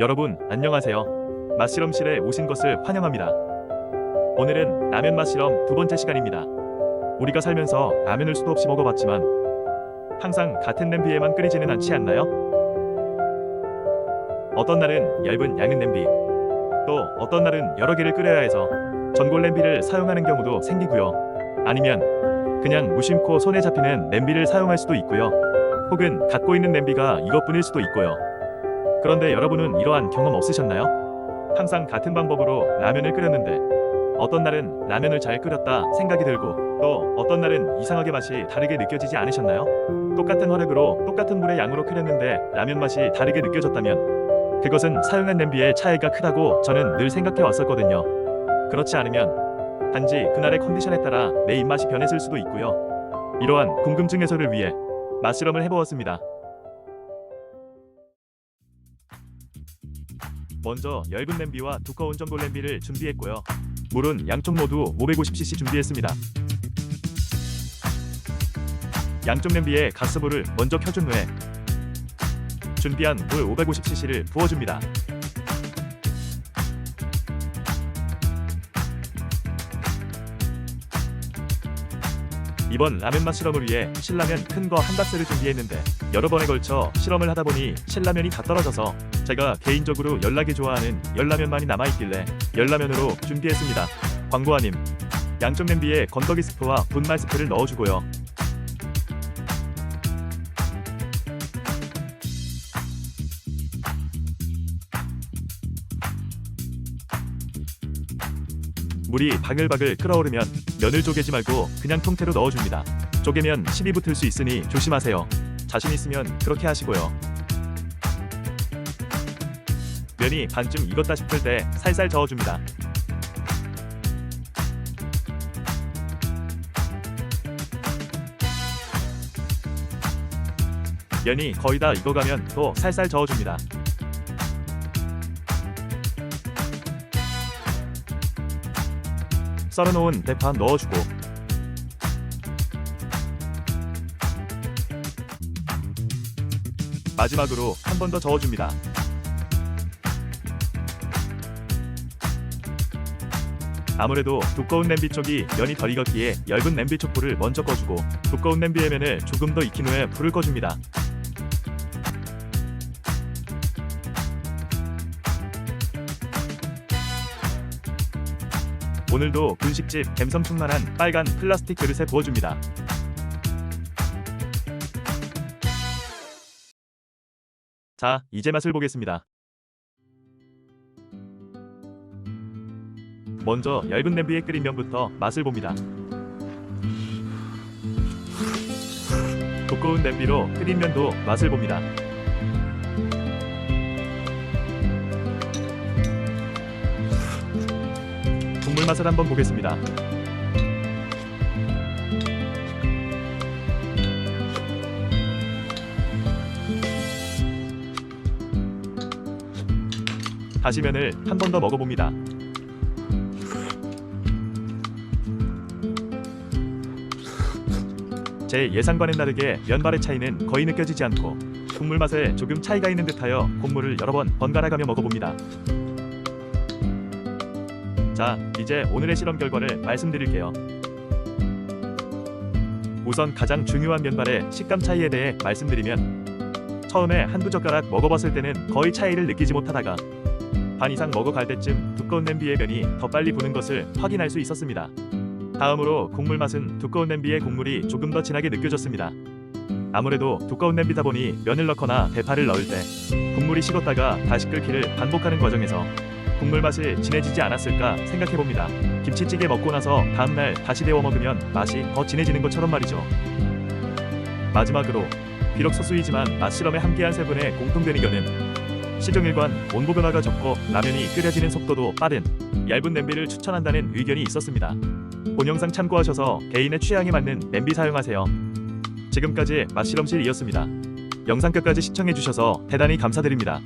여러분 안녕하세요. 맛실험실에 오신 것을 환영합니다. 오늘은 라면 맛실험 두 번째 시간입니다. 우리가 살면서 라면을 수도 없이 먹어봤지만 항상 같은 냄비에만 끓이지는 않지 않나요? 어떤 날은 얇은 양은 냄비, 또 어떤 날은 여러 개를 끓여야 해서 전골 냄비를 사용하는 경우도 생기고요. 아니면 그냥 무심코 손에 잡히는 냄비를 사용할 수도 있고요. 혹은 갖고 있는 냄비가 이것뿐일 수도 있고요. 그런데 여러분은 이러한 경험 없으셨나요? 항상 같은 방법으로 라면을 끓였는데 어떤 날은 라면을 잘 끓였다 생각이 들고 또 어떤 날은 이상하게 맛이 다르게 느껴지지 않으셨나요? 똑같은 화력으로 똑같은 물의 양으로 끓였는데 라면 맛이 다르게 느껴졌다면 그것은 사용한 냄비의 차이가 크다고 저는 늘 생각해 왔었거든요. 그렇지 않으면 단지 그날의 컨디션에 따라 내 입맛이 변했을 수도 있고요. 이러한 궁금증 해소를 위해 맛실험을 해보았습니다. 먼저 얇은 냄비와 두꺼운 전골 냄비를 준비했고요. 물은 양쪽 모두 550cc 준비했습니다. 양쪽 냄비에 가스불을 먼저 켜준 후에 준비한 물 550cc를 부어줍니다. 이번 라면 맛 실험을 위해 신라면 큰 거 한 박스를 준비했는데 여러 번에 걸쳐 실험을 하다 보니 신라면이 다 떨어져서 제가 개인적으로 열나게 좋아하는 열라면만이 남아있길래 열라면으로 준비했습니다. 광고 아님. 양쪽 냄비에 건더기 스프와 분말 스프를 넣어주고요. 물이 바글바글 끓어오르면 면을 쪼개지 말고 그냥 통째로 넣어줍니다. 쪼개면 침이 붙을 수 있으니 조심하세요. 자신 있으면 그렇게 하시고요. 면이 반쯤 익었다 싶을 때 살살 저어줍니다. 면이 거의 다 익어가면 또 살살 저어줍니다. 썰어놓은 대파 넣어주고 마지막으로 한 번 더 저어줍니다. 아무래도 두꺼운 냄비 쪽이 면이 덜 익었기에 얇은 냄비 촛불을 먼저 꺼주고 두꺼운 냄비의 면을 조금 더 익힌 후에 불을 꺼줍니다. 오늘도 분식집 갬성 충만한 빨간 플라스틱 그릇에 부어줍니다. 자, 이제 맛을 보겠습니다. 먼저 얇은 냄비에 끓인 면부터 맛을 봅니다. 두꺼운 냄비로 끓인 면도 맛을 봅니다. 국물 맛을 한번 보겠습니다. 다시 면을 한 번 더 먹어봅니다. 제 예상과는 다르게 면발의 차이는 거의 느껴지지 않고 국물 맛에 조금 차이가 있는 듯하여 국물을 여러 번 번갈아가며 먹어봅니다. 자, 이제 오늘의 실험 결과를 말씀드릴게요. 우선 가장 중요한 면발의 식감 차이에 대해 말씀드리면 처음에 한두 젓가락 먹어봤을 때는 거의 차이를 느끼지 못하다가 반 이상 먹어갈 때쯤 두꺼운 냄비의 면이 더 빨리 부는 것을 확인할 수 있었습니다. 다음으로 국물 맛은 두꺼운 냄비의 국물이 조금 더 진하게 느껴졌습니다. 아무래도 두꺼운 냄비다 보니 면을 넣거나 대파를 넣을 때 국물이 식었다가 다시 끓기를 반복하는 과정에서 국물 맛이 진해지지 않았을까 생각해봅니다. 김치찌개 먹고 나서 다음날 다시 데워 먹으면 맛이 더 진해지는 것처럼 말이죠. 마지막으로 비록 소수이지만 맛실험에 함께한 세 분의 공통된 의견은 시종일관 온도 변화가 적고 라면이 끓여지는 속도도 빠른 얇은 냄비를 추천한다는 의견이 있었습니다. 본 영상 참고하셔서 개인의 취향에 맞는 냄비 사용하세요. 지금까지 맛실험실이었습니다. 영상 끝까지 시청해주셔서 대단히 감사드립니다.